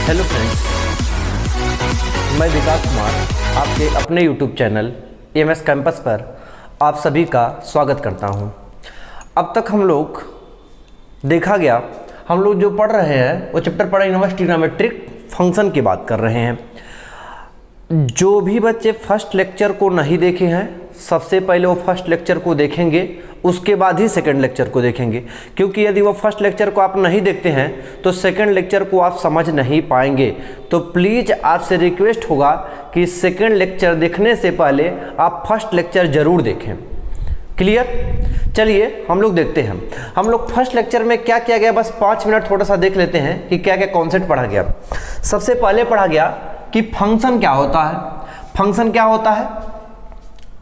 Hello friends, मैं विकास कुमार आपके अपने यूट्यूब चैनल एमएस कैंपस पर आप सभी का स्वागत करता हूं। अब तक हम लोग जो पढ़ रहे हैं वो चैप्टर पढ़ा इनवर्स ट्रिग्नोमेट्रिक फंक्शन की बात कर रहे हैं। जो भी बच्चे फर्स्ट लेक्चर को नहीं देखे हैं, सबसे पहले वो फर्स्ट लेक्चर को देखेंगे, उसके बाद ही सेकंड लेक्चर को देखेंगे, क्योंकि यदि वो फर्स्ट लेक्चर को आप नहीं देखते हैं तो सेकंड लेक्चर को आप समझ नहीं पाएंगे। तो प्लीज़ आपसे रिक्वेस्ट होगा कि सेकंड लेक्चर देखने से पहले आप फर्स्ट लेक्चर ज़रूर देखें। क्लियर? चलिए हम लोग देखते हैं हम लोग फर्स्ट लेक्चर में क्या किया गया। बस 5 मिनट थोड़ा सा देख लेते हैं कि क्या क्या कॉन्सेप्ट पढ़ा गया। सबसे पहले पढ़ा गया कि फंक्शन क्या होता है। फंक्शन क्या होता है?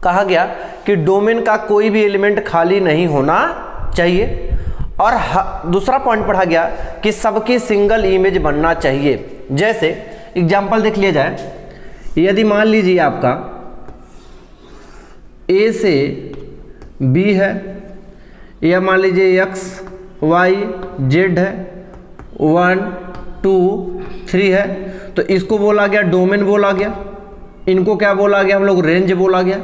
कहा गया कि डोमेन का कोई भी एलिमेंट खाली नहीं होना चाहिए। और दूसरा पॉइंट पढ़ा गया कि सबकी सिंगल इमेज बनना चाहिए। जैसे एग्जांपल देख लिया जाए, यदि मान लीजिए आपका ए से बी है, या मान लीजिए एक्स वाई जेड है, 1 2 3 है, तो इसको बोला गया डोमेन बोला गया। इनको क्या बोला गया? हम लोग रेंज बोला गया।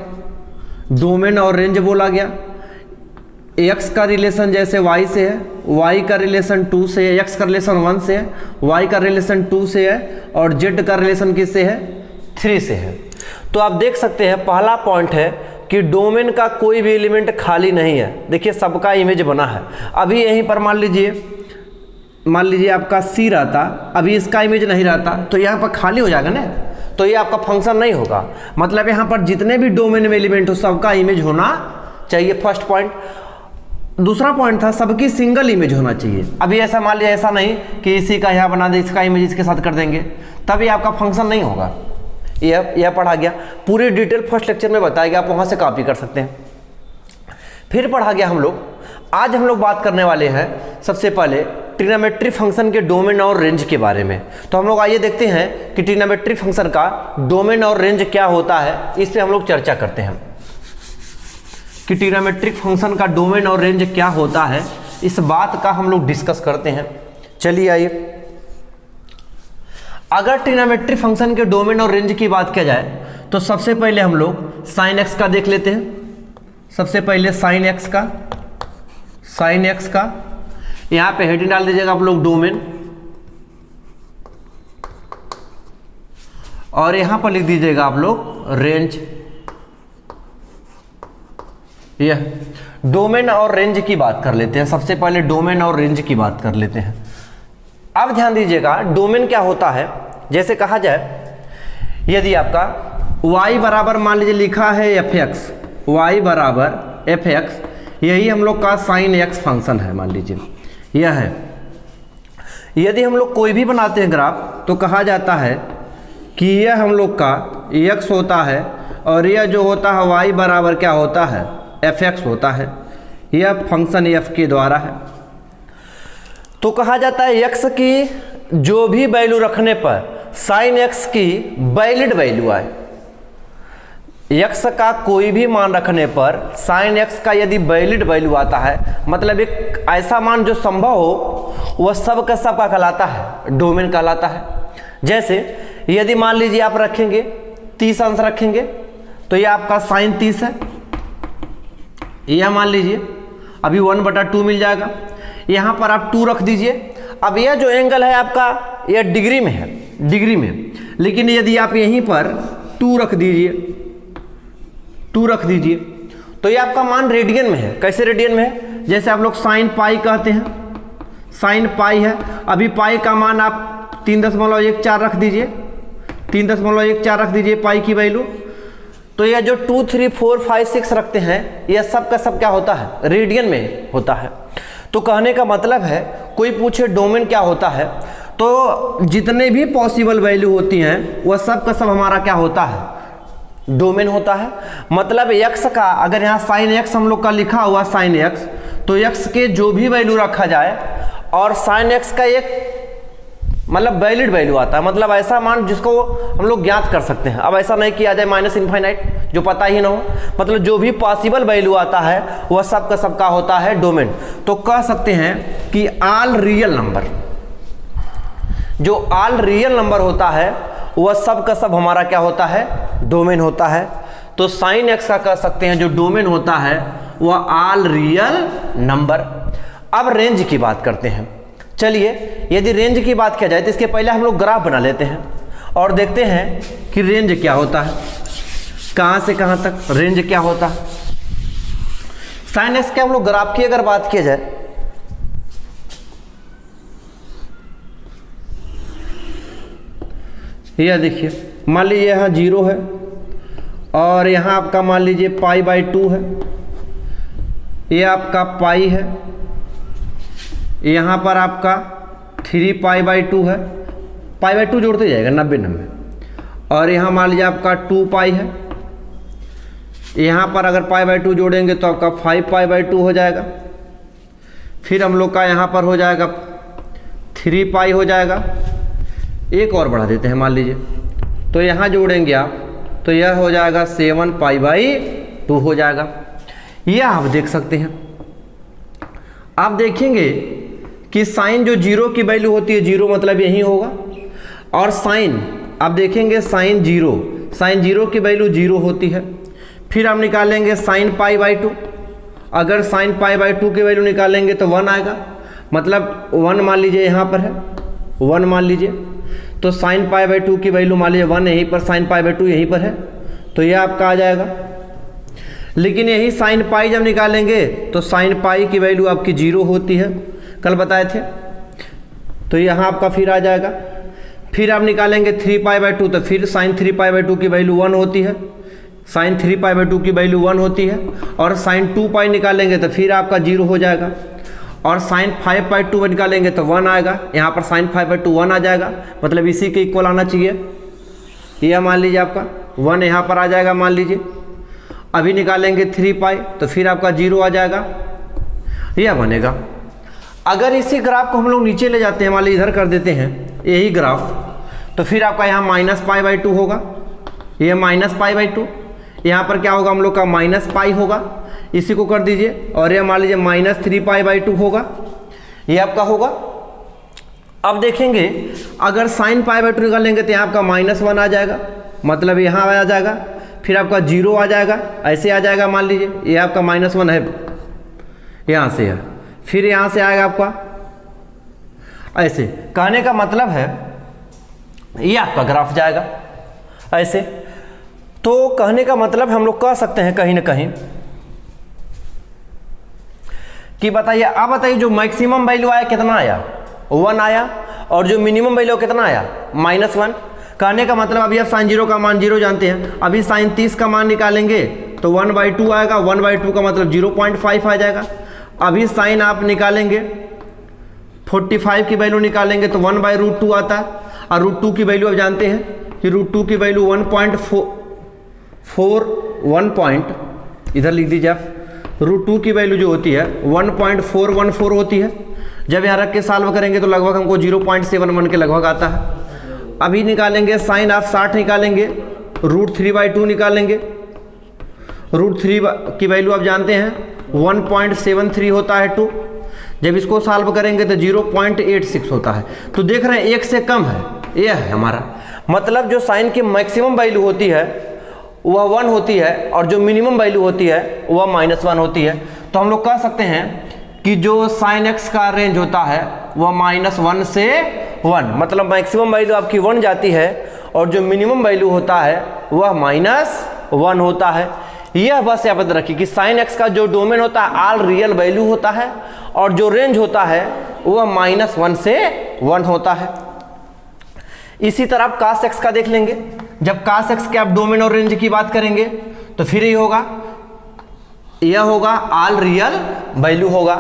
डोमेन और रेंज बोला गया। x का रिलेशन जैसे y से है, y का रिलेशन 2 से है, x का रिलेशन 1 से है, y का रिलेशन 2 से है, और z का रिलेशन किससे है? 3 से है। तो आप देख सकते हैं पहला पॉइंट है कि डोमेन का कोई भी एलिमेंट खाली नहीं है। देखिए सबका इमेज बना है। अभी यहीं पर मान लीजिए आपका C रहता, अभी इसका इमेज नहीं रहता, तो यहाँ पर खाली हो जाएगा ना, तो ये आपका फंक्शन नहीं होगा। मतलब यहाँ पर जितने भी डोमेन में एलिमेंट हो सबका इमेज होना चाहिए, फर्स्ट पॉइंट। दूसरा पॉइंट था सबकी सिंगल इमेज होना चाहिए। अभी ऐसा मान लिया, ऐसा नहीं कि इसी का यहाँ बना दे, इसका इमेज इसके साथ कर देंगे, तब ये आपका फंक्शन नहीं होगा। यह पढ़ा गया, पूरी डिटेल फर्स्ट लेक्चर में बताया गया, आप वहाँ से कॉपी कर सकते हैं। फिर पढ़ा गया आज हम लोग बात करने वाले हैं सबसे पहले ट्रिग्नोमेट्रिक फंक्शन के डोमेन और रेंज के बारे में। तो हम लोग आइए देखते हैं कि ट्रिग्नोमेट्रिक फंक्शन का डोमेन और रेंज क्या होता है, इस पे हम लोग चर्चा करते हैं कि ट्रिग्नोमेट्रिक फंक्शन का डोमेन और रेंज क्या होता है, इस बात का हम लोग डिस्कस करते हैं। चलिए आइए, अगर ट्रिग्नोमेट्रिक फंक्शन के डोमेन और रेंज की बात किया जाए तो सबसे पहले हम लोग साइन एक्स का देख लेते हैं। सबसे पहले साइन एक्स का यहां पे हेडिंग डाल दीजिएगा आप लोग डोमेन, और यहां पर लिख दीजिएगा आप लोग रेंज। यह डोमेन और रेंज की बात कर लेते हैं। सबसे पहले डोमेन और रेंज की बात कर लेते हैं। अब ध्यान दीजिएगा डोमेन क्या होता है। जैसे कहा जाए यदि आपका y बराबर मान लीजिए लिखा है fx, y बराबर fx, यही हम लोग का साइन x फंक्शन है, मान लीजिए यह है। यदि हम लोग कोई भी बनाते हैं ग्राफ तो कहा जाता है कि यह हम लोग का x होता है, और यह जो होता है y बराबर क्या होता है? fx होता है। यह फंक्शन f के द्वारा है। तो कहा जाता है x की जो भी वैल्यू रखने पर साइन x की वैलिड वैल्यू आए। x का कोई भी मान रखने पर साइन x का यदि वैलिड वैल्यू आता है, मतलब एक ऐसा मान जो संभव हो, वह सब का कहलाता है, डोमेन कहलाता है। जैसे यदि मान लीजिए आप रखेंगे 30 अंश रखेंगे, तो यह आपका साइन 30 है। यह मान लीजिए अभी 1/2 मिल जाएगा। यहाँ पर आप 2 रख दीजिए। अब यह जो एंगल है आपका, यह डिग्री में है, डिग्री में। लेकिन यदि आप यहीं पर 2 रख दीजिए तो ये आपका मान रेडियन में है। कैसे रेडियन में है? जैसे आप लोग साइन पाई कहते हैं, साइन पाई है। अभी पाई का मान आप 3.14 रख दीजिए, 3.14 रख दीजिए पाई की वैल्यू। तो यह जो 2 3 4 5 6 रखते हैं, यह सब का सब क्या होता है? रेडियन में होता है। तो कहने का मतलब है, कोई पूछे डोमेन क्या होता है, तो जितने भी पॉसिबल वैल्यू होती हैं वह सब का सब हमारा क्या होता है? डोमेन होता है। मतलब x का, अगर यहाँ साइन x हम लोग का लिखा हुआ साइन x, तो x के जो भी वैल्यू रखा जाए और साइन x का एक मतलब वैलिड वैल्यू आता है, मतलब ऐसा मान जिसको हम लोग ज्ञात कर सकते हैं। अब ऐसा नहीं किया जाए माइनस इनफाइनाइट जो पता ही ना हो, मतलब जो भी पॉसिबल वैल्यू आता है वह सब का सबका होता है डोमेन। तो कह सकते हैं कि ऑल रियल नंबर, जो ऑल रियल नंबर होता है वह सब का सब हमारा क्या होता है, डोमेन होता है। तो साइन एक्स का कह सकते हैं जो डोमेन होता है वह ऑल रियल नंबर। अब रेंज की बात करते हैं। चलिए यदि रेंज की बात किया जाए तो इसके पहले हम लोग ग्राफ बना लेते हैं और देखते हैं कि रेंज क्या होता है, कहाँ से कहाँ तक रेंज क्या होता है। साइन एक्स के हम लोग ग्राफ की अगर बात किया जाए, यह देखिए मान लीजिए यहाँ 0 है और यहाँ आपका मान लीजिए π/2 है, ये आपका पाई है, यहाँ पर आपका 3π/2 है, π/2 जोड़ते जाएगा 90, और यहाँ मान लीजिए आपका 2π है, यहाँ पर अगर π/2 जोड़ेंगे तो आपका 5π/2 हो जाएगा। फिर हम लोग का यहाँ पर हो जाएगा 3π हो जाएगा। एक और बढ़ा देते हैं मान लीजिए, तो यहाँ जोड़ेंगे आप तो यह हो जाएगा 7π/2 हो जाएगा। यह आप देख सकते हैं। आप देखेंगे कि साइन जो 0 की वैल्यू होती है, 0 मतलब यही होगा, और साइन आप देखेंगे साइन 0 की वैल्यू 0 होती है। फिर आप निकालेंगे साइन π/2, अगर साइन π/2 की वैल्यू निकालेंगे तो 1 आएगा, मतलब 1 मान लीजिए यहाँ पर है, 1 मान लीजिए, तो साइन π/2 की वैल्यू मान लीजिए 1 यहीं पर, साइन π/2 यहीं पर है, तो यह आपका आ जाएगा। लेकिन यही साइन पाई जब निकालेंगे तो साइन पाई की वैल्यू आपकी 0 होती है, कल बताए थे, तो यहाँ आपका फिर आ जाएगा। फिर आप निकालेंगे 3π/2 तो फिर साइन 3π/2 की वैल्यू 1 होती है, साइन 3π/2 की वैल्यू 1 होती है, और साइन 2π निकालेंगे तो फिर आपका 0 हो जाएगा, और साइन 5/2 निकालेंगे तो 1 आएगा, यहाँ पर साइन 5/2 1 आ जाएगा, मतलब इसी के इक्वल आना चाहिए। यह मान लीजिए आपका 1 यहाँ पर आ जाएगा मान लीजिए। अभी निकालेंगे 3π तो फिर आपका 0 आ जाएगा, यह बनेगा। अगर इसी ग्राफ को हम लोग नीचे ले जाते हैं, मान लीजिए इधर कर देते हैं यही ग्राफ, तो फिर आपका यहाँ -π/2 होगा, यह -π/2, यहाँ पर क्या होगा हम लोग का -π होगा, इसी को कर दीजिए, और यह मान लीजिए -3π/2 होगा, ये आपका होगा। अब देखेंगे अगर साइन π/2 निकालेंगे तो यहाँ आपका -1 आ जाएगा, मतलब यहाँ आ जाएगा, फिर आपका 0 आ जाएगा, ऐसे आ जाएगा, मान लीजिए ये आपका -1 है, यहाँ से है, फिर यहाँ से आएगा आपका ऐसे। कहने का मतलब है ये आपका ग्राफ जाएगा ऐसे। तो कहने का मतलब हम लोग कह सकते हैं कहीं ना कहीं कि बताइए, आप बताइए जो मैक्सिमम वैल्यू आया कितना आया, 1 आया, और जो मिनिमम वैल्यू कितना आया, -1। कहने का मतलब अभी आप साइन 0 का मान 0 जानते हैं, अभी साइन 30 का मान निकालेंगे तो 1/2 आएगा, 1/2 का मतलब 0.5 आ जाएगा। अभी साइन आप निकालेंगे 45 की वैल्यू निकालेंगे तो 1/√2 आता है, और √2 की वैल्यू आप जानते हैं कि √2 की वैल्यू 1.41 इधर लिख दीजिए आप, √2 की वैल्यू जो होती है 1.414 होती है। जब यहाँ रख के सॉल्व करेंगे तो लगभग हमको 0.71 के लगभग आता है। अभी निकालेंगे साइन आप 60 निकालेंगे, √3/2 निकालेंगे, √3 की वैल्यू आप जानते हैं 1.73 होता है 2, जब इसको सॉल्व करेंगे तो 0.86 होता है। तो देख रहे हैं 1 से कम है, यह है हमारा मतलब। जो साइन की मैक्सिमम वैल्यू होती है वह 1 होती है, और जो मिनिमम वैल्यू होती है वह -1 होती है। तो हम लोग कह सकते हैं कि जो साइन एक्स का रेंज होता है वह -1 से 1, मतलब मैक्सिमम वैल्यू आपकी 1 जाती है, और जो मिनिमम वैल्यू होता है वह -1 होता है। यह बस याद रखिए कि साइन एक्स का जो डोमेन होता है ऑल रियल वैल्यू होता है, और जो रेंज होता है वह -1 से 1 होता है। इसी तरह आप cos x का देख लेंगे। जब cos x के आप डोमेन और रेंज की बात करेंगे तो फिर ये होगा, यह होगा ऑल रियल वैल्यू होगा।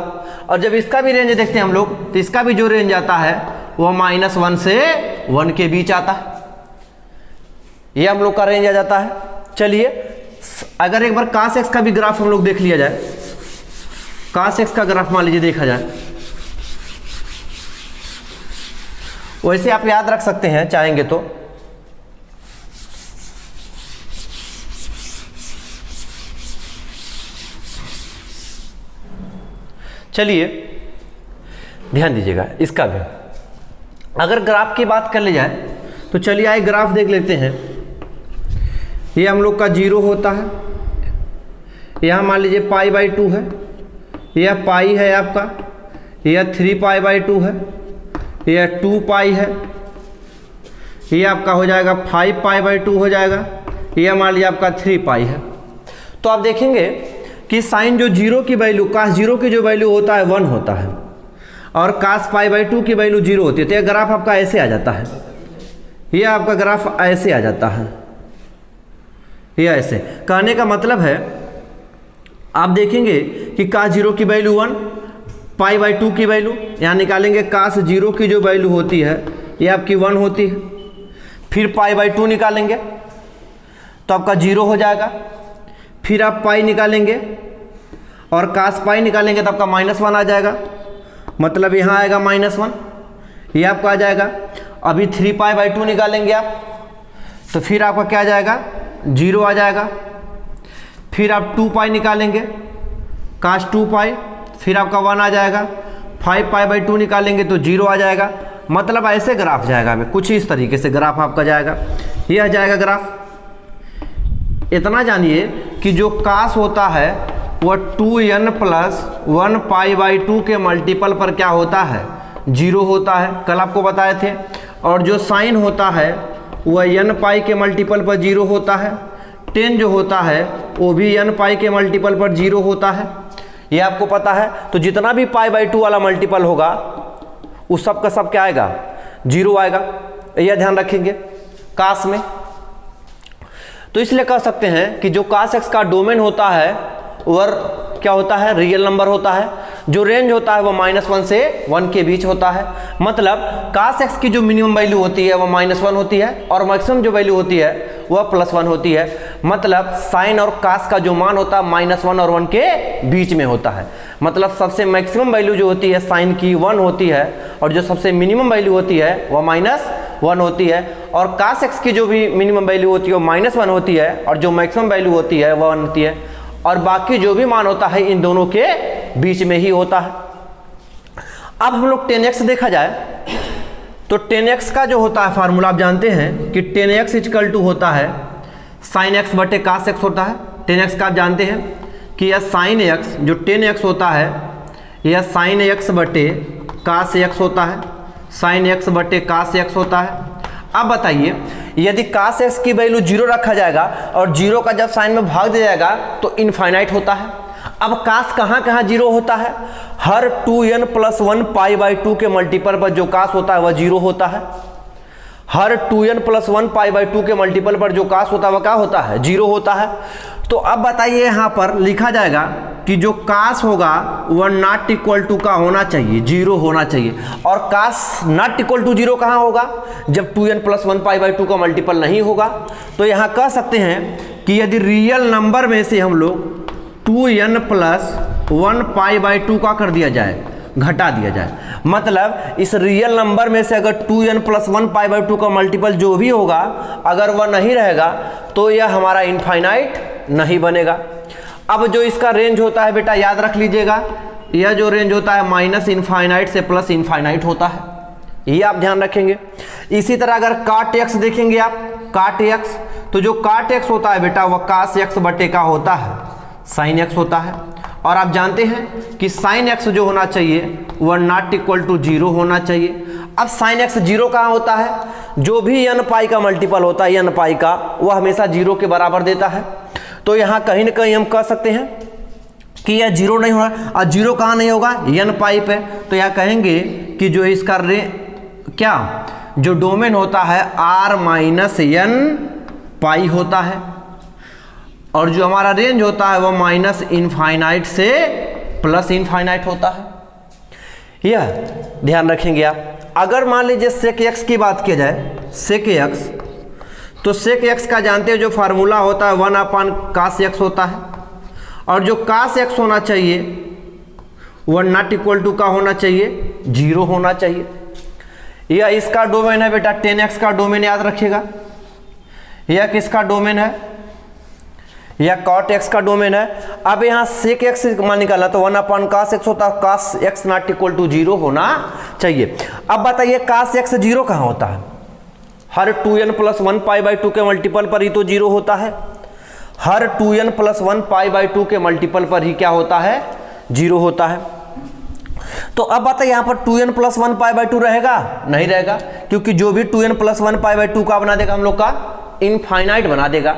और जब इसका भी रेंज देखते हैं हम लोग तो इसका भी जो रेंज आता है वह -1 से 1 के बीच आता है, यह हम लोग का रेंज आ जाता है। चलिए अगर एक बार cos x का भी ग्राफ हम लोग देख लिया जाए, cos x का ग्राफ मान लीजिए देखा जाए, वैसे आप याद रख सकते हैं चाहेंगे तो। चलिए ध्यान दीजिएगा इसका भी। अगर ग्राफ की बात कर ली जाए तो चलिए आइए ग्राफ देख लेते हैं। ये हम लोग का 0 होता है, यहाँ मान लीजिए π/2 है, यह पाई है आपका, यह 3π/2 है, यह 2π है, ये आपका हो जाएगा 5π/2 हो जाएगा, यह मान लीजिए आपका 3π है। तो आप देखेंगे कि साइन जो 0 की वैल्यू, cos 0 की जो वैल्यू होता है 1 होता है और cos π/2 की वैल्यू 0 होती है। तो यह ग्राफ आपका ऐसे आ जाता है, यह आपका ग्राफ ऐसे आ जाता है, यह ऐसे। कहने का मतलब है आप देखेंगे कि cos 0 की वैल्यू 1, π/2 की वैल्यू यहाँ निकालेंगे, cos 0 की जो वैल्यू होती है ये आपकी 1 होती है, फिर π/2 निकालेंगे तो आपका 0 हो जाएगा, फिर आप पाई निकालेंगे और cos पाई निकालेंगे तो आपका -1 आ जाएगा, मतलब यहाँ आएगा -1, ये आपका आ जाएगा। अभी 3π/2 निकालेंगे आप तो फिर आपका क्या आ जाएगा, 0 आ जाएगा। फिर आप 2π निकालेंगे, cos 2π, फिर आपका 1 आ जाएगा। 5π/2 निकालेंगे तो 0 आ जाएगा। मतलब ऐसे ग्राफ जाएगा, कुछ इस तरीके से ग्राफ आपका जाएगा, ये आ जाएगा ग्राफ। इतना जानिए कि जो cos होता है वह 2n + 1π/2 के मल्टीपल पर क्या होता है, 0 होता है, कल आपको बताए थे। और जो साइन होता है वह nπ के मल्टीपल पर 0 होता है। tan जो होता है वो भी nπ के मल्टीपल पर 0 होता है, ये आपको पता है। तो जितना भी π/2 वाला मल्टीपल होगा उस सब का सब क्या आएगा, 0 आएगा, यह ध्यान रखेंगे cos में। तो इसलिए कह सकते हैं कि जो cos x का डोमेन होता है वह क्या होता है, रियल नंबर होता है। जो रेंज होता है वह -1 से 1 के बीच होता है। मतलब cos x की जो मिनिमम वैल्यू होती है वह -1 होती है और मैक्सिमम जो वैल्यू होती है वह +1 होती है। मतलब साइन और cos का जो मान होता है -1 और 1 के बीच में होता है। मतलब सबसे मैक्सिमम वैल्यू जो होती है साइन की 1 होती है और जो सबसे मिनिमम वैल्यू होती है वह -1 होती है। और cos x की जो भी मिनिमम वैल्यू होती है वो -1 होती है और जो मैक्सिमम वैल्यू होती है वह 1 होती है। और बाकी जो भी मान होता है इन दोनों के बीच में ही होता है। अब हम लोग 10x देखा जाए तो 10x का जो होता है फार्मूला आप जानते हैं कि 10x = होता है sin x बटे cos x होता है। 10x का आप जानते हैं कि यह sin x जो 10x होता है यह sin x बटे cos x होता है, sin x बटे cos x होता है। अब बताइए यदि cos x की वैल्यू 0 रखा जाएगा और 0 का जब साइन में भाग दिया जाएगा तो इनफाइनाइट होता है। अब cos कहाँ 0 होता है, हर 2n + 1π/2 के मल्टीपल पर जो cos होता है वह 0 होता है। हर 2n + 1π/2 के मल्टीपल पर जो cos होता है वह क्या होता है, 0 होता है। तो अब बताइए यहाँ पर लिखा जाएगा कि जो cos होगा वह नॉट इक्वल टू का होना चाहिए, 0 होना चाहिए। और cos नॉट इक्वल टू 0 कहाँ होगा, जब 2n + 1π/2 का मल्टीपल नहीं होगा। तो यहाँ कह सकते हैं कि यदि रियल नंबर में से हम लोग 2n + 1π/2 का कर दिया जाए, घटा दिया जाए, मतलब इस रियल नंबर में से अगर 2n + 1π/2 का मल्टीपल जो भी होगा अगर वह नहीं रहेगा तो यह हमारा इनफाइनाइट नहीं बनेगा। अब जो इसका रेंज होता है बेटा याद रख लीजिएगा, यह जो रेंज होता है -इनफाइनाइट से +इनफाइनाइट होता है, ये आप ध्यान रखेंगे। इसी तरह अगर cot x देखेंगे आप, cot x, तो जो cot x होता है बेटा वह cos x बटे का होता है, sin x होता है। और आप जानते हैं कि sin x जो होना चाहिए वह नॉट इक्वल टू 0 होना चाहिए। अब sin x 0 कहाँ होता है, जो भी nπ का मल्टीपल होता है nπ का वह हमेशा 0 के बराबर देता है। तो यहाँ कहीं ना कहीं हम कह सकते हैं कि यह 0 नहीं होगा। और 0 कहाँ नहीं होगा, nπ पे। तो यह कहेंगे कि जो इसका क्या जो डोमेन होता है r-n होता है और जो हमारा रेंज होता है वह -इनफाइनाइट से +इनफाइनाइट होता है। यह ध्यान रखेंगे आप। अगर मान लीजिए sec x की बात की जाए, sec x, तो sec x का जानते हैं जो फार्मूला होता है 1/cos x होता है और जो cos x होना चाहिए वह नॉट इक्वल टू का होना चाहिए, 0 होना चाहिए। यह इसका डोमेन है बेटा, 10x का डोमेन याद रखिएगा। यह किसका डोमेन है, या cot x का डोमेन है। अब यहाँ sec x मान निकालना तो 1 cos x होता है, cos x not equal to 0 होना चाहिए। अब बताइए cos x 0 कहाँ होता है? हर 2n प्लस 1 पाई बाई 2 के मल्टीपल पर ही तो 0 होता है। हर 2n प्लस 1 पाई बाई 2 के मल्टीपल पर ही क्या होता है? 0 होता है। तो अब बताइए यहाँ पर 2n प्लस 1 पाई बाई 2 रहेगा? नहीं रहेगा, क्योंकि जो भी 2n प्लस 1 पाई बाई 2 का बना देगा हम लोग का इनफाइनाइट बना देगा।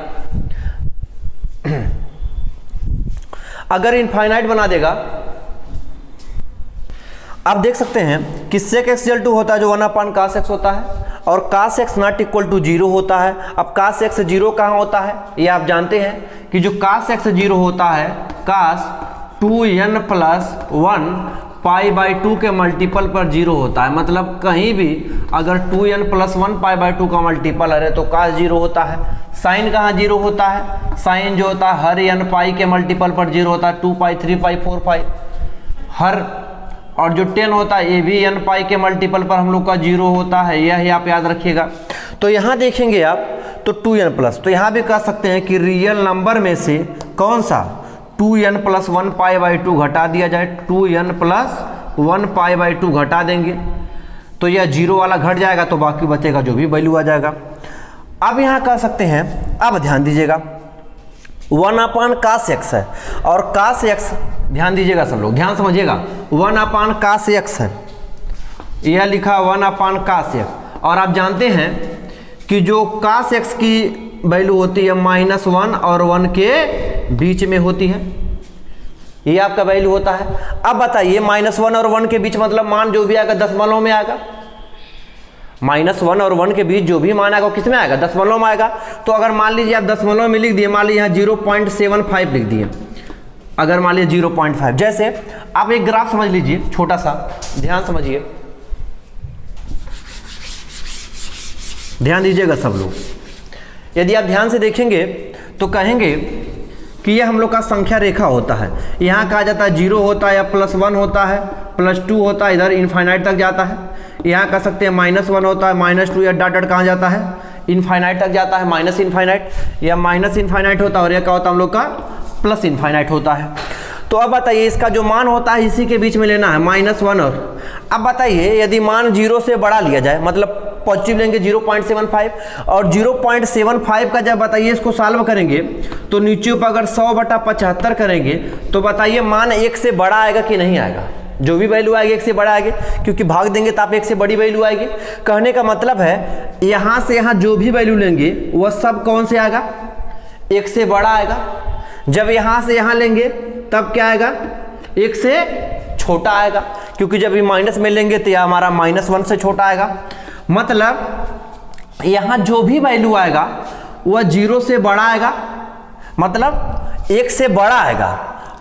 अगर इनफाइनाइट बना देगा, आप देख सकते हैं कि sec x इक्वल टू होता है जो 1 cos x होता है, और cos x not equal to 0 होता है। अब cos x 0 कहाँ होता है? ये आप जानते हैं कि जो cos x 0 होता है cos 2n plus 1 pi by 2 के मल्टीपल पर 0 होता है। मतलब कहीं भी अगर 2n प्लस 1 पाई बाई 2 का मल्टीपल है तो cos 0 होता है। साइन कहाँ 0 होता है? साइन जो होता है हर n पाई के मल्टीपल पर 0 होता है, 2 पाई 3 पाई 4 पाई हर, और जो 10 होता है ये भी n पाई के मल्टीपल पर हम लोग का 0 होता है, यह आप याद रखिएगा। तो यहाँ देखेंगे आप तो 2n प्लस, तो यहाँ भी कह सकते हैं कि रियल नंबर में से कौन सा 2n प्लस 1 पाई बाई 2 घटा दिया जाए, 2n प्लस 1 पाई बाई 2 घटा देंगे तो यह 0 वाला घट जाएगा, तो बाकी बचेगा जो भी वैल्यू आ जाएगा। अब यहाँ कह सकते हैं, अब ध्यान दीजिएगा 1 cos x है, और cos x ध्यान दीजिएगा सब लोग, ध्यान समझिएगा 1 cos x है, यह लिखा 1 cos x। और आप जानते हैं कि जो cos x की वैल्यू होती है -1 और 1 के बीच में होती है, ये आपका वैल्यू होता है। अब बताइए -1 और 1 के बीच मतलब मान जो भी आएगा दशमलव में आएगा। -1 और 1 के बीच जो भी मान आएगा वो किस में आएगा? दशमलव में आएगा। तो अगर मान लीजिए आप दशमलव में लिख दिए, मान लीजिए यहाँ 0.75 लिख दिए, अगर मान लीजिए 0.5, जैसे आप एक ग्राफ समझ लीजिए छोटा सा, ध्यान समझिए, ध्यान दीजिएगा सब लोग। यदि आप ध्यान से देखेंगे तो कहेंगे कि यह हम लोग का संख्या रेखा होता है। यहाँ कहा जाता है 0 होता है या +1 होता है, +2 होता है, इधर इनफाइनाइट तक जाता है। यहाँ कह सकते हैं -1 होता है, -2 या डॉट कहाँ जाता है? इनफाइनाइट तक जाता है, माइनस इनफाइनाइट या माइनस इनफाइनाइट होता है, और यह क्या होता है हम लोग का प्लस इनफाइनाइट होता है। तो अब बताइए इसका जो मान होता है इसी के बीच में लेना है, -1 और। अब बताइए यदि मान 0 से बड़ा लिया जाए, मतलब पॉजिटिव लेंगे 0.75, और 0.75 का जब बताइए इसको सॉल्व करेंगे तो नीचे ऊपर अगर 100/75 करेंगे तो बताइए मान 1 से बड़ा आएगा कि नहीं आएगा? जो भी वैल्यू आएगी 1 से बड़ा आएगी, क्योंकि भाग देंगे तो आप 1 से बड़ी वैल्यू आएगी। कहने का मतलब है यहाँ से यहाँ जो भी वैल्यू लेंगे वह सब कौन से आएगा? 1 से बड़ा आएगा। जब यहाँ से यहाँ लेंगे तब क्या आएगा? 1 से छोटा आएगा, क्योंकि जब ये माइनस में लेंगे तो यह हमारा -1 से छोटा आएगा। मतलब यहाँ जो भी वैल्यू आएगा वह 0 से बड़ा आएगा, मतलब 1 से बड़ा आएगा,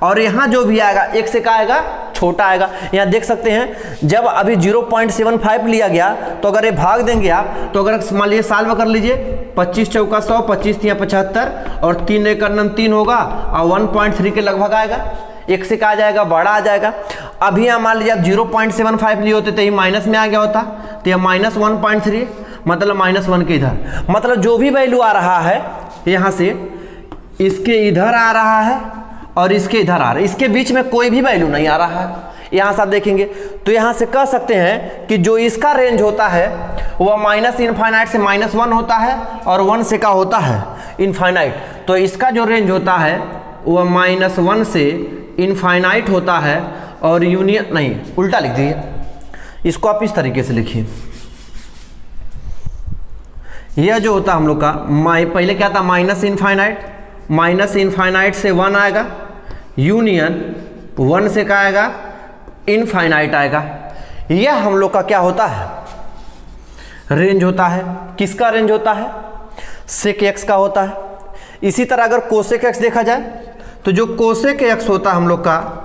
और यहाँ जो भी आएगा 1 से क्या आएगा? छोटा आएगा। यहाँ देख सकते हैं जब अभी 0.75 लिया गया तो अगर ये भाग देंगे आप, तो अगर मान लीजिए सॉल्व कर लीजिए, 25 चौका 100, 25 तिया 75, और 3 एक 3 होगा, और 1.3 के लगभग आएगा। 1 से क्या आ जाएगा? बड़ा आ जाएगा। अभी यहाँ मान लीजिए आप 0.75 लिए होते तो ये माइनस में आ गया होता, तो यह -1.3, मतलब -1 के इधर, मतलब जो भी वैल्यू आ रहा है यहाँ से इसके इधर आ रहा है और इसके इधर आ रहा है, इसके बीच में कोई भी वैल्यू नहीं आ रहा है। यहाँ से आप देखेंगे तो यहाँ से कह सकते हैं कि जो इसका रेंज होता है वह -इनफाइनाइट से -1 होता है, और 1 से क्या होता है? इनफाइनाइट। तो इसका जो रेंज होता है वह -1 से इनफाइनाइट होता है, और यूनियन नहीं, उल्टा लिख दीजिए इसको, आप इस तरीके से लिखिए। यह जो होता हम लोग का पहले क्या था? -इनफाइनाइट से 1 आएगा, यूनियन 1 से क्या आएगा? इनफाइनाइट आएगा। यह हम लोग का क्या होता है? रेंज होता है। किसका रेंज होता है? सेक एक्स का होता है। इसी तरह अगर कोसेक एक्स देखा जाए तो जो कोसेक एक्स होता है हम लोग का,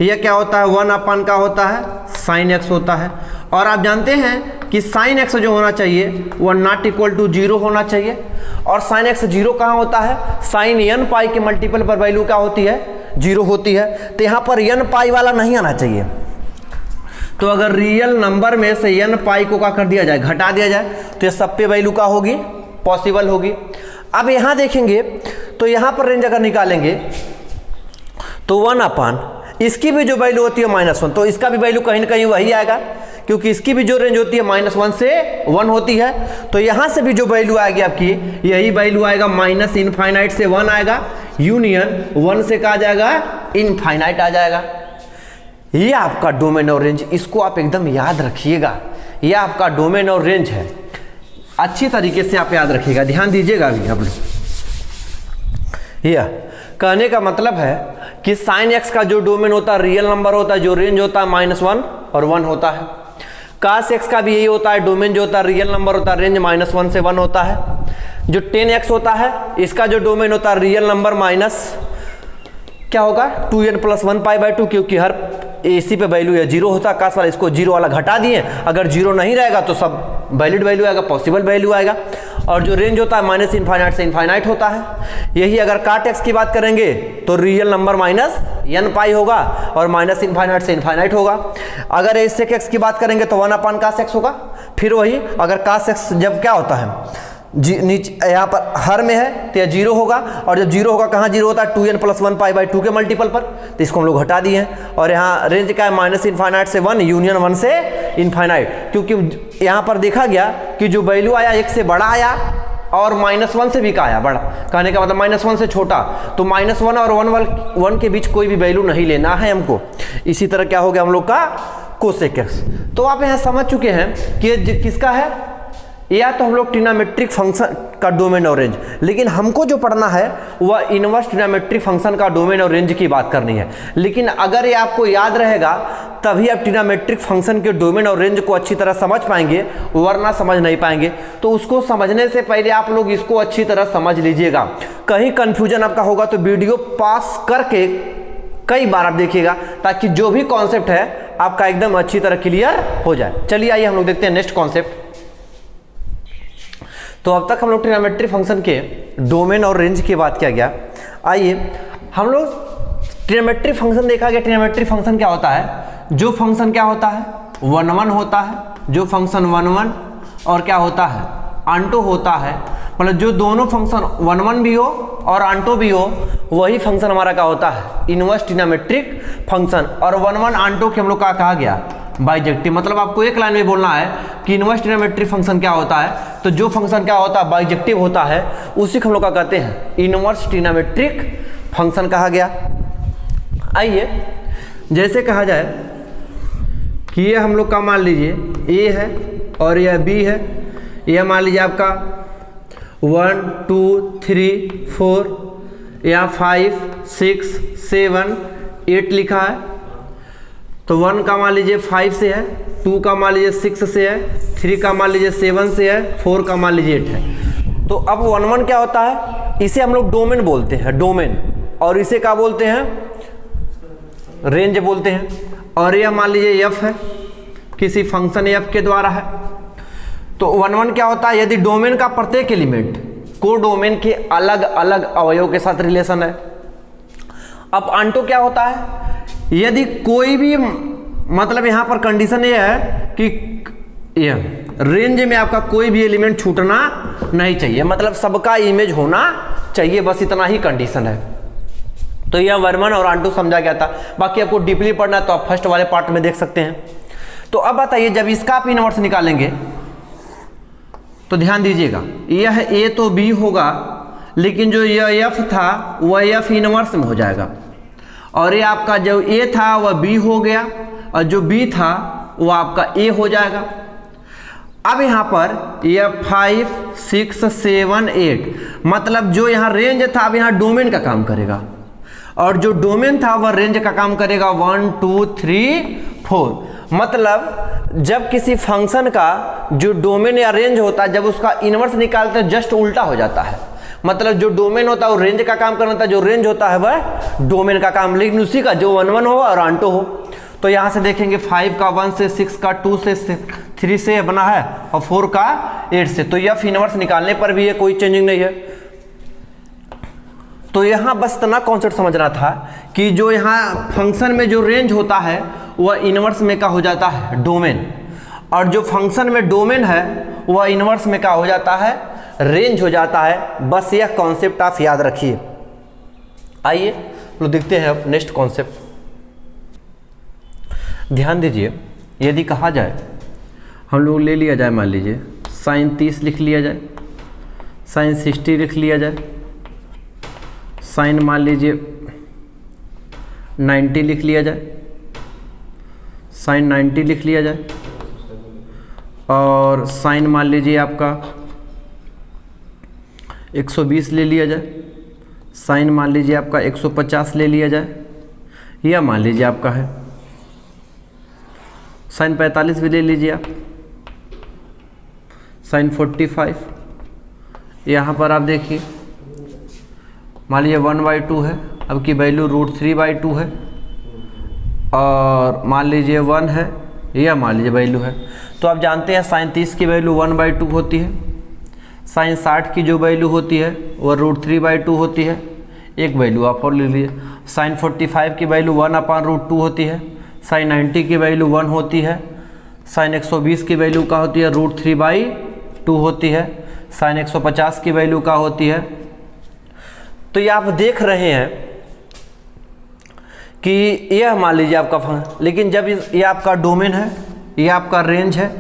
यह क्या होता है? 1 का होता है, साइन एक्स होता है। और आप जानते हैं कि साइन एक्स जो होना चाहिए वह नॉट इक्वल टू 0 होना चाहिए, और साइन एक्स 0 कहाँ होता है? साइन n पाई के मल्टीपल पर वैल्यू क्या होती है? 0 होती है। तो यहाँ पर n पाई वाला नहीं आना चाहिए। तो अगर रियल नंबर में से n पाई को क्या कर दिया जाए? घटा दिया जाए, तो यह सब पे वैल्यू क्या होगी? पॉसिबल होगी। अब यहाँ देखेंगे तो यहाँ पर रेंज अगर निकालेंगे तो 1 अपान इसकी भी जो वैल्यू होती है -1, तो इसका भी वैल्यू कहीं ना कहीं वही आएगा, क्योंकि इसकी भी जो रेंज होती है -1 से 1 होती है। तो यहाँ से भी जो वैल्यू आएगी आपकी यही वैल्यू आएगा, -इनफाइनाइट से 1 आएगा, यूनियन 1 से कहा जाएगा इनफाइनाइट आ जाएगा। ये आपका डोमेन और रेंज, इसको आप एकदम याद रखिएगा। ये आपका डोमेन और रेंज है, अच्छी तरीके से आप याद रखिएगा, ध्यान दीजिएगा अभी आप लोग। यह कहने का मतलब है कि साइन एक्स का जो डोमेन होता है रियल नंबर होता है, जो रेंज होता है -1 और 1 होता है। कास एक्स का भी यही होता है, डोमेन जो होता है रियल नंबर होता है, रेंज -1 से 1 होता है। जो 10x होता है इसका जो डोमेन होता है रियल नंबर माइनस क्या होगा 2n + 1π/2, क्योंकि हर AC पे वैल्यू है 0 होता है। कास वाला इसको 0 वाला घटा दिए, अगर 0 नहीं रहेगा तो सब वैलिड वैल्यू आएगा, पॉसिबल वैल्यू आएगा। और जो रेंज होता है -इनफाइनाइट से इनफाइनाइट होता है। यही अगर काट एक्स की बात करेंगे तो रियल नंबर -n होगा और -इनफाइनाइट से इनफाइनाइट होगा। अगर सेक एक्स की बात करेंगे तो 1 अपान कास एक्स होगा। फिर वही अगर कास एक्स जब क्या होता है नीचे यहाँ पर हर में है तो यह 0 होगा, और जब 0 होगा कहाँ 0 होता है 2n + 1π/2 के मल्टीपल पर, तो इसको हम लोग हटा दिए हैं। और यहाँ रेंज का है -इनफाइनाइट से 1 यूनियन 1 से इनफाइनाइट, क्योंकि यहाँ पर देखा गया कि जो वैल्यू आया 1 से बड़ा आया और -1 से भी का आया बड़ा, कहने का मतलब -1 से छोटा, तो -1 और 1 के बीच कोई भी वैल्यू नहीं लेना है हमको। इसी तरह क्या हो गया हम लोग का कोसेक एक्स। तो आप यहाँ समझ चुके हैं कि किसका है, या तो हम लोग ट्रिग्नोमेट्रिक फंक्शन का डोमेन और रेंज, लेकिन हमको जो पढ़ना है वह इनवर्स ट्रिग्नोमेट्रिक फंक्शन का डोमेन और रेंज की बात करनी है। लेकिन अगर ये आपको याद रहेगा तभी आप ट्रिग्नोमेट्रिक फंक्शन के डोमेन और रेंज को अच्छी तरह समझ पाएंगे, वरना समझ नहीं पाएंगे। तो उसको समझने से पहले आप लोग इसको अच्छी तरह समझ लीजिएगा। कहीं कंफ्यूजन आपका होगा तो वीडियो पास करके कई बार आप देखिएगा, ताकि जो भी कॉन्सेप्ट है आपका एकदम अच्छी तरह क्लियर हो जाए। चलिए आइए हम लोग देखते हैं नेक्स्ट कॉन्सेप्ट। तो अब तक हम लोग ट्रिग्नोमेट्रिक फंक्शन के डोमेन और रेंज की बात किया गया। आइए हम लोग ट्रिग्नोमेट्रिक फंक्शन देखा गया। ट्रिग्नोमेट्रिक फंक्शन क्या होता है, जो फंक्शन क्या होता है 1 होता है, जो फंक्शन 1 और क्या होता है आंटो होता है, मतलब जो दोनों फंक्शन 1 भी हो और आंटो भी हो वही फंक्शन हमारा क्या होता है इनवर्स ट्रिग्नोमेट्रिक फंक्शन। और 1 आंटो के हम लोग का कहा गया बाइजेक्टिव, मतलब आपको एक लाइन में बोलना है कि इनवर्स ट्रिग्नोमेट्रिक फंक्शन क्या होता है, तो जो फंक्शन क्या होता है बाइजेक्टिव होता है उसी को हम लोग का कहते हैं इनवर्स ट्रिग्नोमेट्रिक फंक्शन कहा गया। आइए जैसे कहा जाए कि ये हम लोग का मान लीजिए ए है और यह बी है, यह मान लीजिए आपका 1 2 3 4 या 5 6 7 8 लिखा है। तो 1 का मान लीजिए 5 से है, 2 का मान लीजिए 6 से है, 3 का मान लीजिए 7 से है, 4 का मान लीजिए 8 है। तो अब 1 क्या होता है, इसे हम लोग डोमेन बोलते हैं, डोमेन, और इसे क्या बोलते हैं रेंज बोलते हैं। और यह मान लीजिए f है, किसी फंक्शन f के द्वारा है। तो 1 क्या होता है, यदि डोमेन का प्रत्येक एलिमेंट को डोमेन के अलग अलग अवयव के साथ रिलेशन है। अब आंटो क्या होता है, यदि कोई भी मतलब यहां पर कंडीशन ये है कि रेंज में आपका कोई भी एलिमेंट छूटना नहीं चाहिए, मतलब सबका इमेज होना चाहिए, बस इतना ही कंडीशन है। तो यह 1 और आंटो समझा गया था। बाकी आपको डीपली पढ़ना है तो आप फर्स्ट वाले पार्ट में देख सकते हैं। तो अब बताइए जब इसका आप इनवर्स निकालेंगे तो ध्यान दीजिएगा, यह ए तो बी होगा, लेकिन जो यह एफ था वह एफ इनवर्स में हो जाएगा, और ये आपका जो ए था वह बी हो गया, और जो बी था वह आपका ए हो जाएगा। अब यहाँ पर यह 5 6 7 8 मतलब जो यहाँ रेंज था अब यहाँ डोमेन का काम करेगा, और जो डोमेन था वह रेंज का काम करेगा 1 2 3 4। मतलब जब किसी फंक्शन का जो डोमेन या रेंज होता है जब उसका इनवर्स निकालते हैं जस्ट उल्टा हो जाता है, मतलब जो डोमेन होता है वो रेंज का काम करना था, जो रेंज होता है वह डोमेन का काम, लेकिन उसी का जो 1 हो और आंटो हो। तो यहाँ से देखेंगे 5 का 1 से, 6 का 2 से, 3 से बना है और 4 का 8 से। तो यह इनवर्स निकालने पर भी है, कोई चेंजिंग नहीं है। तो यहाँ बस इतना कॉन्सेप्ट समझना था कि जो यहाँ फंक्शन में जो रेंज होता है वह इनवर्स में का हो जाता है डोमेन, और जो फंक्शन में डोमेन है वह इनवर्स में का हो जाता है रेंज हो जाता है। बस यह कॉन्सेप्ट आप याद रखिए। आइए तो देखते हैं अब नेक्स्ट कॉन्सेप्ट। ध्यान दीजिए, यदि कहा जाए हम लोग ले लिया जाए, मान लीजिए साइन 30 लिख लिया जाए, साइन 60 लिख लिया जाए, साइन मान लीजिए 90 लिख लिया जाए, साइन 90 लिख लिया जाए, और साइन मान लीजिए आपका 120 ले लिया जाए, साइन मान लीजिए आपका 150 ले लिया जाए, या मान लीजिए आपका है साइन 45 भी ले लीजिए आप, साइन 45। यहाँ पर आप देखिए मान लीजिए 1/2 है, अब की वैल्यू √3/2 है, और मान लीजिए 1 है, या मान लीजिए वैल्यू है। तो आप जानते हैं साइन 30 की वैल्यू 1/2 होती है, साइन 60 की जो वैल्यू होती है वह √3/2 होती है। एक वैल्यू आप और ले लीजिए, साइन 45 की वैल्यू 1/√2 होती है, साइन 90 की वैल्यू 1 होती है, साइन 120 की वैल्यू क्या होती है √3/2 होती है, साइन 150 की वैल्यू क्या होती है। तो ये आप देख रहे हैं कि यह मान लीजिए आपका फंक्शन, लेकिन जब ये आपका डोमेन है, ये आपका रेंज है,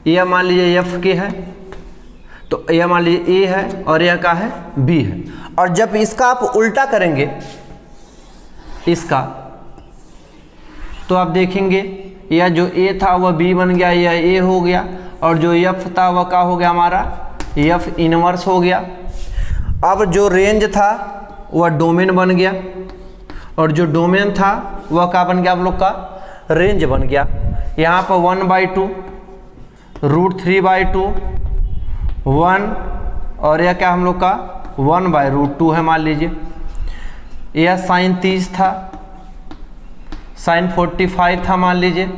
यह मान लीजिए एफ के है, तो यह मान लीजिए ए है और यह क्या है बी है। और जब इसका आप उल्टा करेंगे इसका, तो आप देखेंगे यह जो ए था वह बी बन गया, यह ए हो गया, और जो एफ था वह क्या हो गया हमारा एफ इनवर्स हो गया। अब जो रेंज था वह डोमेन बन गया, और जो डोमेन था वह क्या बन गया आप लोग का रेंज बन गया। यहाँ पर 1/2 √3/2 1, और यह क्या हम लोग का 1/√2 है। मान लीजिए यह साइन 30 था, साइन 45 था, मान लीजिए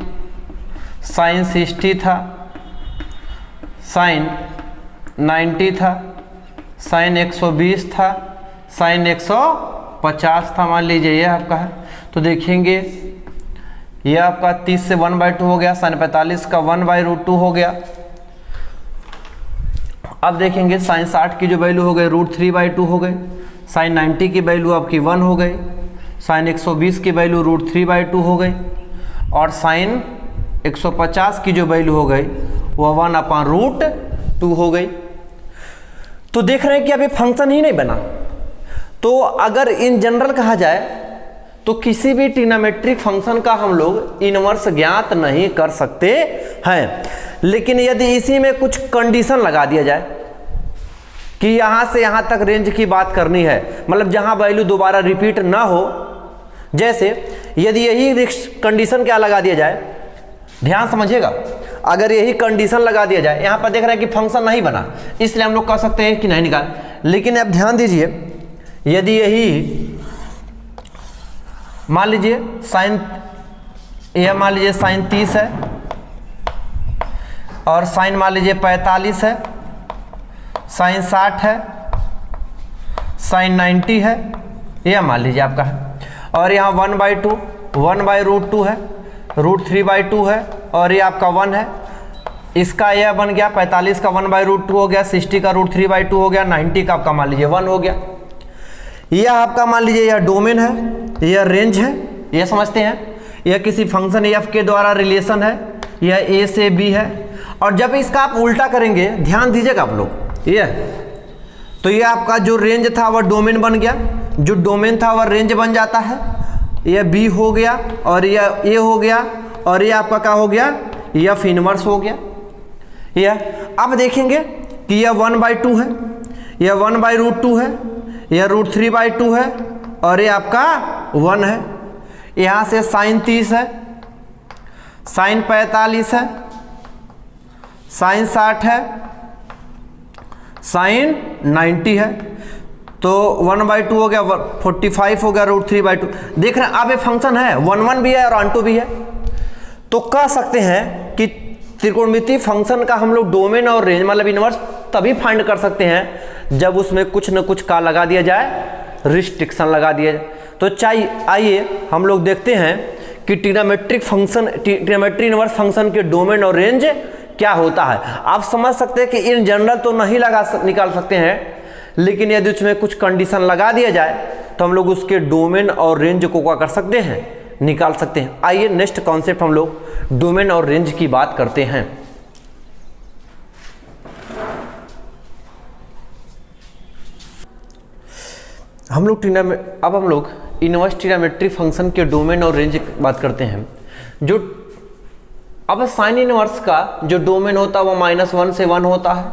साइन 60 था, साइन 90 था, साइन 120 था, साइन 150 था, मान लीजिए यह आपका है। तो देखेंगे यह आपका 30 से 1/2 हो गया, साइन 45 का 1/√2 हो गया। अब देखेंगे साइन 60 की जो वैल्यू हो गई √3/2 हो गई, साइन 90 की वैल्यू आपकी 1 हो गई, साइन 120 की वैल्यू √3/2 हो गई, और साइन 150 की जो वैल्यू हो गई वह 1/√2 हो गई। तो देख रहे हैं कि अभी फंक्शन ही नहीं बना। तो अगर इन जनरल कहा जाए तो किसी भी ट्रिग्नोमेट्रिक फंक्शन का हम लोग इनवर्स ज्ञात नहीं कर सकते हैं। लेकिन यदि इसी में कुछ कंडीशन लगा दिया जाए कि यहां से यहां तक रेंज की बात करनी है, मतलब जहां वैल्यू दोबारा रिपीट ना हो, जैसे यदि यही कंडीशन क्या लगा दिया जाए, ध्यान समझिएगा, अगर यही कंडीशन लगा दिया जाए, यहां पर देख रहे हैं कि फंक्शन नहीं बना, इसलिए हम लोग कह सकते हैं कि नहीं निकाल। लेकिन अब ध्यान दीजिए, यदि यही मान लीजिए साइन, यह मान लीजिए साइन 30 है, और साइन मान लीजिए 45 है, साइन 60 है, साइन 90 है, यह मान लीजिए आपका है, और यहाँ 1/2 1/√2 है, √3/2 है, और ये आपका 1 है। इसका यह बन गया 45 का 1/√2 हो गया, 60 का √3/2 हो गया, 90 का आपका मान लीजिए 1 हो गया। यह आपका मान लीजिए यह डोमेन है, यह रेंज है, यह समझते हैं, यह किसी फंक्शन एफ के द्वारा रिलेशन है, यह ए से बी है। और जब इसका आप उल्टा करेंगे, ध्यान दीजिएगा आप लोग, यह तो यह आपका जो रेंज था वह डोमेन बन गया, जो डोमेन था वह रेंज बन जाता है, यह बी हो गया, और यह ए हो गया, और यह आपका क्या हो गया एफ इनवर्स हो गया। यह अब देखेंगे कि यह 1/2 है, यह 1/√2 है, यह √3/2 है, और ये आपका 1 है। यहाँ से साइन 30 है, साइन 45 है, साइन 60 है, साइन 90 है, तो 1/2 हो गया, 45 हो गया, √3/2। देख रहे हैं अब ये फंक्शन है, 1 भी है और 1 भी है। तो कह सकते हैं कि त्रिकोणमितीय फंक्शन का हम लोग डोमेन और रेंज मतलब इनवर्स तभी फाइंड कर सकते हैं जब उसमें कुछ न कुछ का लगा दिया जाए, रिस्ट्रिक्शन लगा दिया जाए। तो चाहिए आइए हम लोग देखते हैं कि trigonometric function, trigonometry inverse function के डोमेन और रेंज क्या होता है। आप समझ सकते हैं कि इन जनरल तो नहीं निकाल सकते हैं, लेकिन यदि उसमें कुछ कंडीशन लगा दिया जाए तो हम लोग उसके डोमेन और रेंज को क्या कर सकते हैं, निकाल सकते हैं। आइए नेक्स्ट कॉन्सेप्ट हम लोग डोमेन और रेंज की बात करते हैं। हम लोग इनवर्स ट्रिग्नोमेट्रिक फंक्शन के डोमेन और रेंज की बात करते हैं। जो अब साइन इनवर्स का जो डोमेन होता है वो -1 से 1 होता है,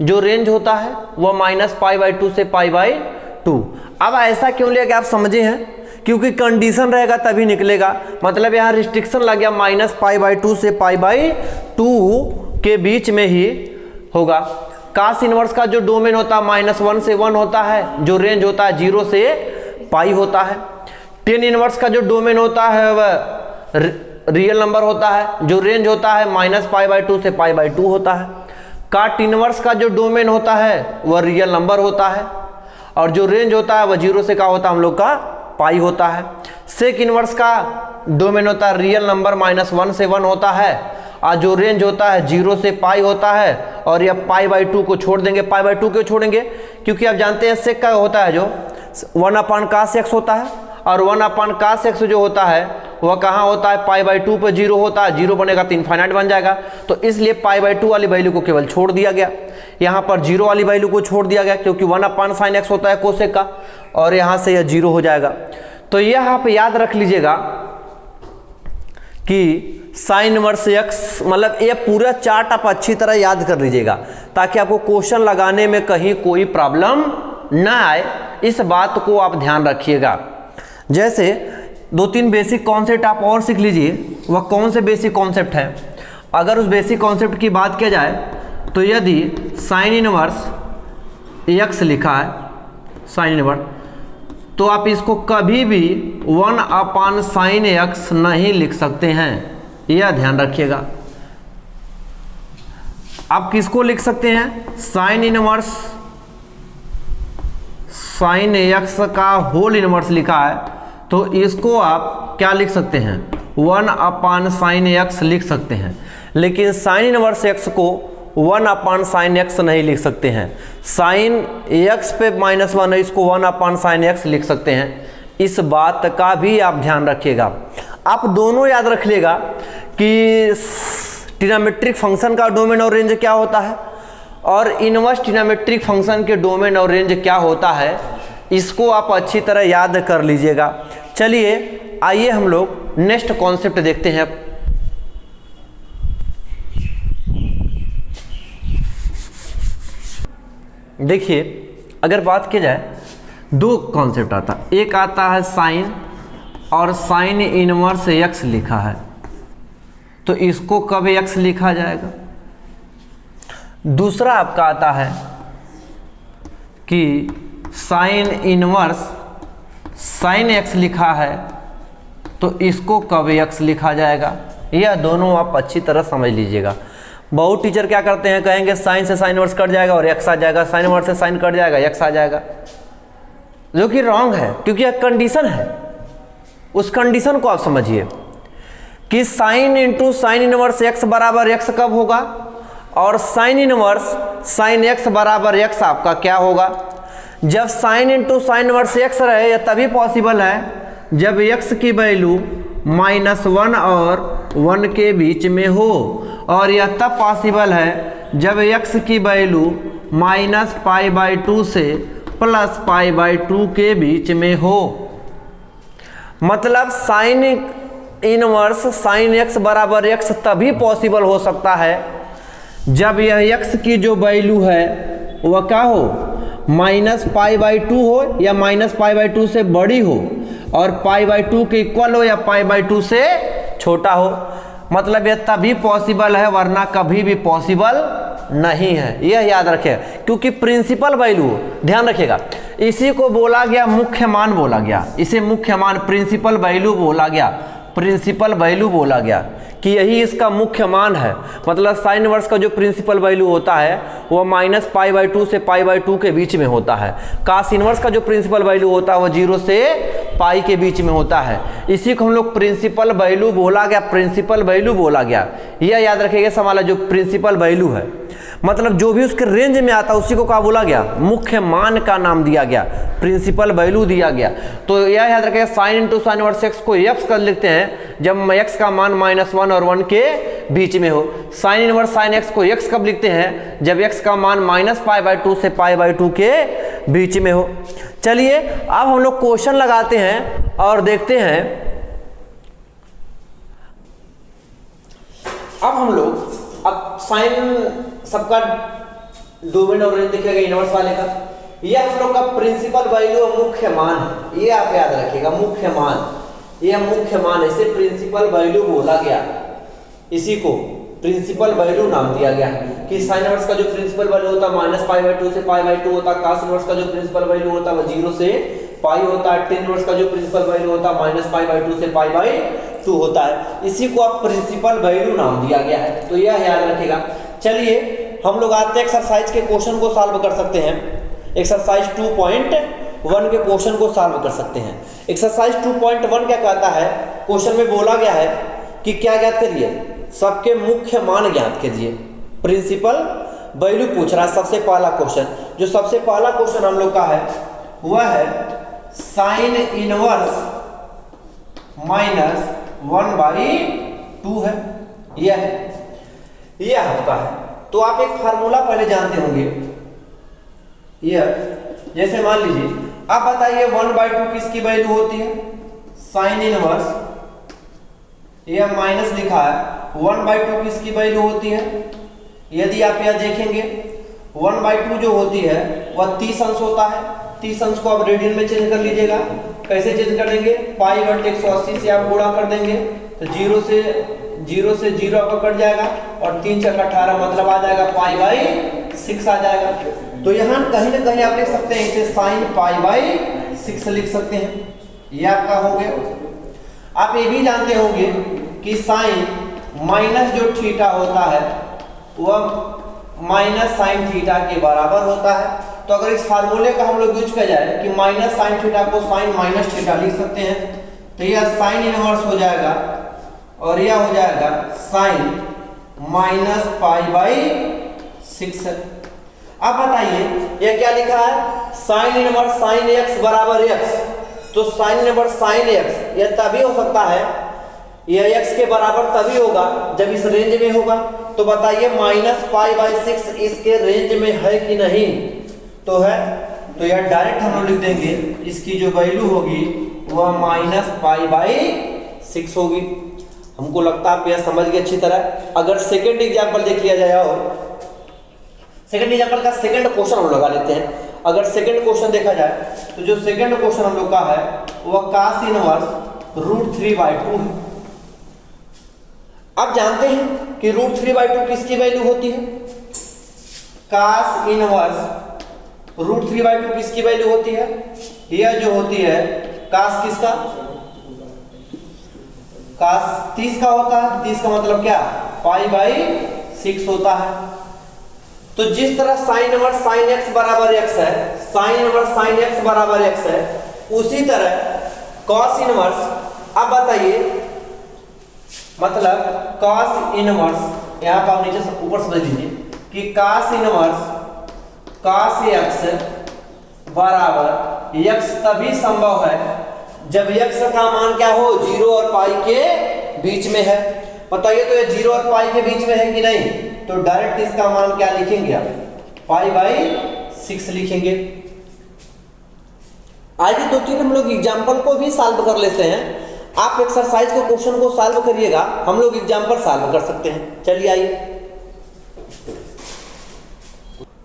जो रेंज होता है वो -π/2 से π/2। अब ऐसा क्यों लिया कि आप समझे हैं, क्योंकि कंडीशन रहेगा तभी निकलेगा। मतलब यहाँ रिस्ट्रिक्शन लग गया, -π/2 से π/2 के बीच में ही होगा। कास इनवर्स का जो डोमेन होता है -1 से 1 होता है, जो रेंज होता है 0 से π होता है। टेन इनवर्स का जो डोमेन होता है वह रियल नंबर होता है, जो रेंज होता है -π/2 से π/2 होता है। काट इनवर्स का जो डोमेन होता है वह रियल नंबर होता है, और जो रेंज होता है वह 0 से क्या होता है, हम लोग का पाई होता है। सेक इनवर्स का डोमेन होता है रियल नंबर -1 से 1 होता है, और जो रेंज होता है 0 से पाई होता है। और यह π/2 को छोड़ देंगे। π/2 क्यों छोड़ेंगे, क्योंकि आप जानते हैं सेक का होता है जो 1/cos x होता है, और 1/cos x जो होता है वह कहाँ होता है, π/2 पर 0 होता है। 0 बनेगा तो इनफाइनाइट बन जाएगा, तो इसलिए π/2 वाली वैल्यू को केवल छोड़ दिया गया। यहाँ पर 0 वाली वैल्यू को छोड़ दिया गया, क्योंकि 1/sin x होता है कोसेक का, और यहाँ से यह 0 हो जाएगा। तो यह आप याद रख लीजिएगा कि साइन इनवर्स x, मतलब ये पूरा चार्ट आप अच्छी तरह याद कर लीजिएगा, ताकि आपको क्वेश्चन लगाने में कहीं कोई प्रॉब्लम ना आए। इस बात को आप ध्यान रखिएगा। जैसे 2-3 बेसिक कॉन्सेप्ट आप और सीख लीजिए। वह कौन से बेसिक कॉन्सेप्ट है, अगर उस बेसिक कॉन्सेप्ट की बात किया जाए तो यदि साइन इनवर्स x लिखा है, साइन इनवर्स, तो आप इसको कभी भी 1/sin x नहीं लिख सकते हैं, यह ध्यान रखिएगा। आप किसको लिख सकते हैं, साइन इनवर्स साइन x का होल इनवर्स लिखा है, तो इसको आप क्या लिख सकते हैं, 1/sin x लिख सकते हैं। लेकिन साइन इनवर्स x को 1/sin x नहीं लिख सकते हैं। साइन x पे -1 है, इसको 1/sin x लिख सकते हैं। इस बात का भी आप ध्यान रखिएगा। आप दोनों याद रख लेगा कि ट्रिग्नोमेट्रिक फंक्शन का डोमेन और रेंज क्या होता है, और इनवर्स ट्रिग्नोमेट्रिक फंक्शन के डोमेन और रेंज क्या होता है, इसको आप अच्छी तरह याद कर लीजिएगा। चलिए आइए हम लोग नेक्स्ट कॉन्सेप्ट देखते हैं। देखिए, अगर बात की जाए, दो कॉन्सेप्ट आता है। एक आता है साइन, और साइन इनवर्स x लिखा है, तो इसको कब x लिखा जाएगा। दूसरा आपका आता है कि साइन इनवर्स साइन x लिखा है, तो इसको कब x लिखा जाएगा। यह दोनों आप अच्छी तरह समझ लीजिएगा। बहुत टीचर क्या करते हैं, कहेंगे साइन से साइन इनवर्स कट जाएगा और x आ जाएगा, साइन इनवर्स से साइन कट जाएगा x आ जाएगा, जो कि रॉन्ग है, क्योंकि यह कंडीशन है। उस कंडीशन को आप समझिए कि sine into sine inverse x बराबर x कब होगा, और साइन इनवर्स साइन x बराबर x आपका क्या होगा। जब sine into sine inverse x रहे, यह तभी पॉसिबल है जब x की वैल्यू -1 और 1 के बीच में हो, और यह तब पॉसिबल है जब x की वैल्यू -π/2 से +π/2 के बीच में हो। मतलब साइन इनवर्स साइन x बराबर x तभी पॉसिबल हो सकता है जब यह x की जो वैल्यू है वह क्या हो, -π/2 हो या -π/2 से बड़ी हो, और π/2 के इक्वल हो या π/2 से छोटा हो। मतलब यह तभी पॉसिबल है, वरना कभी भी पॉसिबल नहीं है। यह याद रखें, क्योंकि प्रिंसिपल वैल्यू, ध्यान रखिएगा, इसी को बोला गया मुख्य मान बोला गया। इसे मुख्य मान प्रिंसिपल वैल्यू बोला गया, प्रिंसिपल वैल्यू बोला गया। कि यही इसका मुख्य मान है। मतलब साइन इनवर्स का जो प्रिंसिपल वैल्यू होता है वो -π/2 से π/2 के बीच में होता है। कास इनवर्स का जो प्रिंसिपल वैल्यू होता है वो 0 से पाई के बीच में होता है। इसी को हम लोग प्रिंसिपल वैल्यू बोला गया, प्रिंसिपल वैल्यू बोला गया। यह याद रखिएगा सवाल, जो प्रिंसिपल वैल्यू है मतलब जो भी उसके रेंज में आता है उसी को क्या बोला गया, मुख्य मान का नाम दिया गया, प्रिंसिपल वैल्यू दिया गया। तो यह याद रखिएगा sine into sine inverse x को x कर लिखते हैं जब x का मान -1 और 1 के बीच में हो। साइन इनवर्स साइन x को x कब लिखते हैं, जब x का मान -π/2 से π/2 के बीच में हो। चलिए अब हम लोग क्वेश्चन लगाते हैं और देखते हैं। अब हम लोग साइन सबका डोमेन और रेंज दिखेगा इनवर्स वाले का। यह हम लोग का प्रिंसिपल वैल्यू मुख्य मान है, ये आप याद रखिएगा, मुख्य मान, यह मुख्य मान, इसे प्रिंसिपल वैल्यू बोला गया। इसी को प्रिंसिपल वैल्यू नाम दिया गया कि साइन इनवर्स का जो प्रिंसिपल वैल्यू होता है -π/2 से π/2 होता है। कास इनवर्स का जो प्रिंसिपल वैल्यू होता है वो 0 से पाई होता है। टेन इनवर्स का जो प्रिंसिपल वैल्यू होता है -π/2 से π/2 होता है। इसी को आप प्रिंसिपल वैल्यू नाम दिया गया है, तो यह याद रखिएगा। चलिए हम लोग आते हैं एक्सरसाइज के क्वेश्चन को सॉल्व कर सकते हैं। एक्सरसाइज 2.1 के क्वेश्चन को सॉल्व कर सकते हैं। एक्सरसाइज 2.1 क्या कहता है, क्वेश्चन में बोला गया है कि क्या ज्ञात करिए, सबके मुख्य मान ज्ञात कीजिए। प्रिंसिपल वैल्यू पूछ रहा है सबसे पहला क्वेश्चन। जो सबसे पहला क्वेश्चन हम लोग का है वह है साइन इनवर्स -1/2 है, यह आपका है। तो आप एक फार्मूला पहले जानते होंगे, यह जैसे मान लीजिए आप बताइए 1/2 किसकी वैल्यू होती है, साइन इनवर्स, यह माइनस लिखा है, 1/2 किसकी वैल्यू होती है। यदि आप यह देखेंगे 1/2 जो होती है वह 30 अंश होता है। 30 अंश को आप रेडियन में चेंज कर लीजिएगा। कैसे चेंज कर देंगे, π/180 से आप गुणा कर देंगे तो 0 से 0 आपका कट जाएगा और 3 × 18 मतलब आ जाएगा π/6 आ जाएगा। तो यहाँ कहीं ना कहीं आप लिख सकते हैं इसे साइन π/6 लिख सकते हैं, यह आपका हो गया। आप ये भी जानते होंगे कि साइन माइनस जो थीटा होता है वह माइनस साइन थीटा के बराबर होता है। तो अगर इस फार्मूले का हम लोग यूज किया जाए कि माइनस साइन थीटा को साइन माइनस थीटा लिख सकते हैं, तो यह साइन इनवर्स हो जाएगा और यह हो जाएगा साइन -π/6। अब बताइए यह क्या लिखा है, साइन इनवर्स साइन x बराबर x। तो साइन इनवर्स साइन x यह तभी हो सकता है, यह x के बराबर तभी होगा जब इस रेंज में होगा। तो बताइए -π/6 इसके रेंज में है कि नहीं, तो है। तो यह डायरेक्ट हम लोग लिख देंगे, इसकी जो वैल्यू होगी वह -π/6 होगी। हमको लगता है आप यह समझ गए अच्छी तरह। अगर सेकंड एग्जांपल देख लिया जाए, और सेकंड एग्जांपल का सेकंड क्वेश्चन हम लगा लेते हैं। अगर सेकंड क्वेश्चन देखा जाए तो जो सेकंड क्वेश्चन हम लोग का है वह कास इनवर्स √3/2 है। आप जानते हैं कि √3/2 किसकी वैल्यू होती है, कास इनवर्स √3/2 किसकी वैल्यू होती है, यह जो होती है कास किसका, कास 30 का होता है। 30 का मतलब क्या, π/6 होता है। तो जिस तरह साइन इनवर्स साइन x बराबर x है, साइन इनवर्स साइन x बराबर x है, उसी तरह कॉस इनवर्स, अब बताइए मतलब कॉस इनवर्स, यहां पर आप नीचे से ऊपर समझ लीजिए कि कॉस इनवर्स कॉस x बराबर x तभी संभव है जब x का मान क्या हो, 0 और पाई के बीच में है। बताइए तो ये 0 और पाई के बीच में है कि नहीं, तो डायरेक्ट इसका मान क्या लिखेंगे आप, π/6 लिखेंगे। आइए 2-3 हम लोग एग्जाम्पल को भी सॉल्व कर लेते हैं। आप एक्सरसाइज को क्वेश्चन को सॉल्व करिएगा, हम लोग एग्जाम्पल सॉल्व कर सकते हैं। चलिए आइए,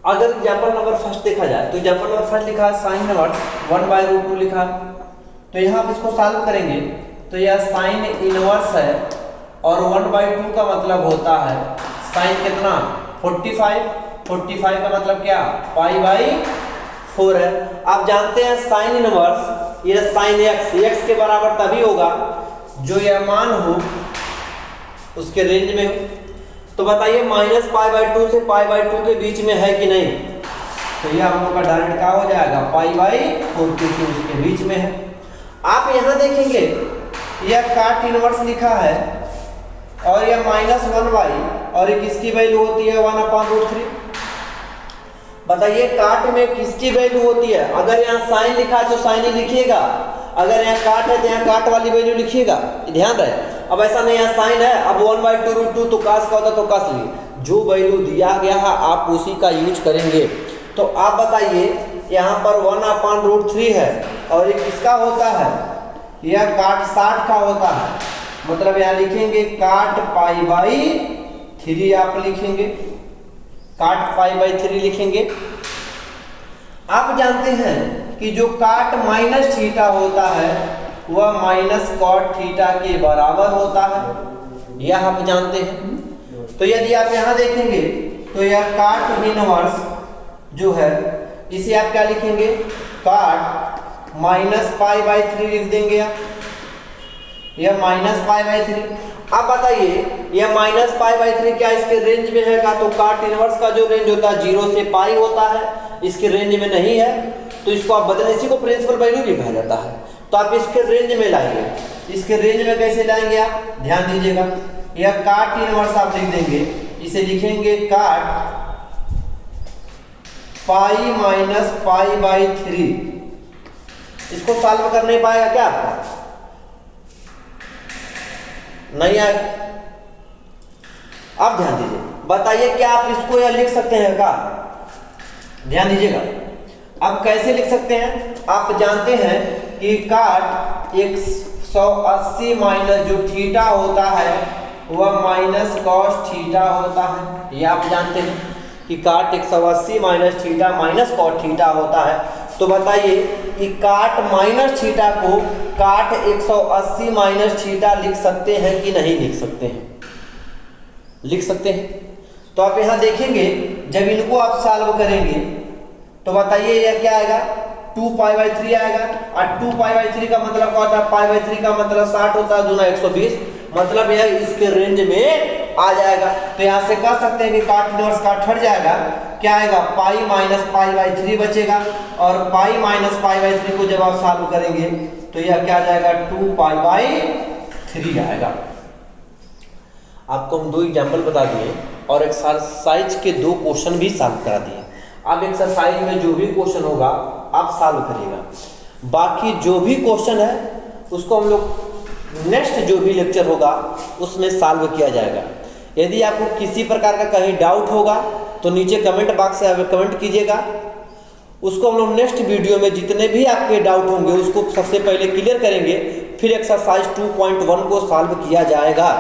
अगर एग्जाम्पल नंबर फर्स्ट देखा जाए तो एग्जाम्पल नंबर फर्स्ट लिखा है साइन इनवर्स 1/√2 लिखा, तो यहाँ आप इसको सॉल्व करेंगे तो यह साइन इनवर्स है और 1/2 का मतलब होता है साइन कितना, 45 का मतलब क्या, π/4 है। आप जानते हैं साइन इनवर्स यह साइन x के बराबर तभी होगा जो यह मान हो उसके रेंज में हो। तो बताइए -π/2 से π/2 के बीच में है कि नहीं, तो यह हम लोग का डायरेक्ट क्या हो जाएगा π/4, क्योंकि उसके बीच में है। आप यहाँ देखेंगे यह काट इनवर्स लिखा है और यह -1/, और किसकी वैल्यू होती है 1/√3। बताइए काट में किसकी वैल्यू होती है, अगर यहाँ साइन लिखा है तो साइन ही लिखिएगा, अगर यहाँ काट है तो यहाँ काट वाली वैल्यू लिखिएगा, ध्यान रहे। अब ऐसा नहीं यहाँ साइन है, अब 1/2√2 तो कास का होता तो कास लिए, जो वैल्यू दिया गया है आप उसी का यूज करेंगे। तो आप बताइए यहाँ पर 1/√3 है और ये किसका होता है, यह काट 60 का होता है, मतलब यहाँ लिखेंगे काट π/3 आप लिखेंगे, काट π/3 लिखेंगे। आप जानते हैं कि जो काट -θ होता है वह -cot θ के बराबर होता है, यह आप जानते हैं। तो यदि आप यहाँ देखेंगे तो यह काट इनवर्स जो है इसे आप क्या लिखेंगे, काट -π/3 लिख देंगे आप, यह -π/3। अब बताइए यह -π/3 क्या इसके रेंज में है का, तो काट इनवर्स का जो रेंज होता है 0 से π होता है, इसके रेंज में नहीं है, तो इसको आप बदलें, इसी को प्रिंसिपल वैल्यू भी कहा जाता है। तो आप इसके रेंज में लाएंगे, इसके रेंज में कैसे लाएंगे आप ध्यान दीजिएगा, यह काट इनवर्स आप लिख देंगे, इसे लिखेंगे काट π-π/3। इसको सॉल्व कर नहीं पाएगा क्या आपका, नहीं आएगा। अब ध्यान दीजिए, बताइए क्या आप इसको यह लिख सकते हैं का, ध्यान दीजिएगा। अब कैसे लिख सकते हैं, आप जानते हैं कि काट 180 माइनस जो थीटा होता है वह -cos θ होता है, ये आप जानते हैं कि काट 180 माइनस थीटा -cos θ होता है। तो बताइए कि काट -θ को काट 180 माइनस थीटा लिख सकते हैं कि नहीं लिख सकते हैं, लिख सकते हैं। तो आप यहाँ देखेंगे जब इनको आप सॉल्व करेंगे तो बताइए यह क्या आएगा 2π/3 आएगा, और 2π/3 का मतलब क्या होता है, π/3 का मतलब 60 होता है, दूना 120, मतलब यह इसके रेंज में आ जाएगा। तो यहाँ से कह सकते हैं कि काट इनवर्स काट हट जाएगा, क्या आएगा π-π/3 बचेगा, और π-π/3 को जब आप सॉल्व करेंगे तो यह क्या आ जाएगा 2π/3 आएगा। आपको हम 2 एग्जाम्पल बता दिए और एक्सरसाइज के 2 क्वेश्चन भी सॉल्व करा दिए। अब एक्सरसाइज में जो भी क्वेश्चन होगा आप सॉल्व करिएगा, बाकी जो भी क्वेश्चन है उसको हम लोग नेक्स्ट जो भी लेक्चर होगा उसमें सॉल्व किया जाएगा। यदि आपको किसी प्रकार का कहीं डाउट होगा तो नीचे कमेंट बॉक्स से आप कमेंट कीजिएगा, उसको हम लोग नेक्स्ट वीडियो में जितने भी आपके डाउट होंगे उसको सबसे पहले क्लियर करेंगे, फिर एक्सरसाइज 2.1 को सॉल्व किया जाएगा।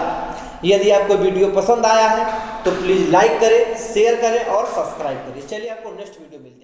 यदि आपको वीडियो पसंद आया है तो प्लीज़ लाइक करें, शेयर करें और सब्सक्राइब करें। चलिए आपको नेक्स्ट वीडियो मिलते हैं।